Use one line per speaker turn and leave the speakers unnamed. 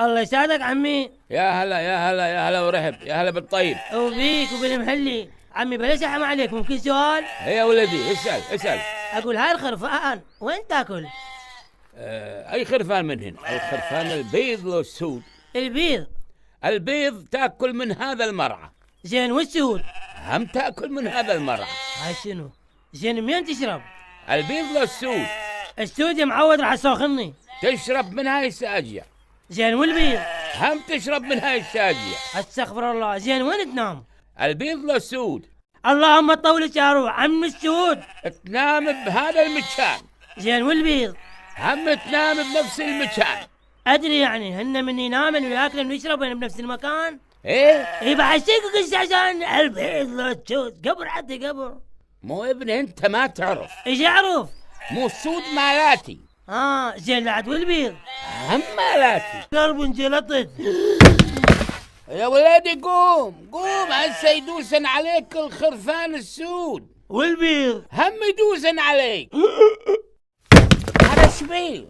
الله يساعدك عمي.
يا هلا يا هلا يا هلا ورحب، يا هلا بالطيب.
وبيك وبالمحلي. عمي بلاش احم عليك، ممكن سؤال؟
يا ولدي اسأل اسأل.
اقول هاي الخرفان وين تاكل؟
اي خرفان منهن؟ الخرفان البيض لو السود؟
البيض.
البيض تاكل من هذا المرعى.
زين والسود؟
هم تاكل من هذا المرعى.
هاي شنو؟ زين منين تشرب؟
البيض لو السود؟
السود يا معود راح تسوخني.
تشرب من هاي الساجية.
زين والبيض؟
هم تشرب من هاي الساجية.
استغفر الله. زين وين تنام؟
البيض لو السود؟
اللهم طول شعره عم السود.
تنام بهذا المكان.
زين والبيض؟
هم تنام بنفس المكان.
ادري يعني هن من ينامن وياكلن ويشربن بنفس المكان.
ايه
بعشيك قصة عشان البيض لو السود قبر حتى قبر.
مو ابني انت ما تعرف.
ايش اعرف؟
مو السود مالاتي.
زين لعد والبيض؟
هم مالاتي.
قلب انجلطت.
يا ولادي قوم قوم، هسه يدوسن عليك الخرفان السود.
والبيض؟
هم يدوسن عليك. هذا شبيه.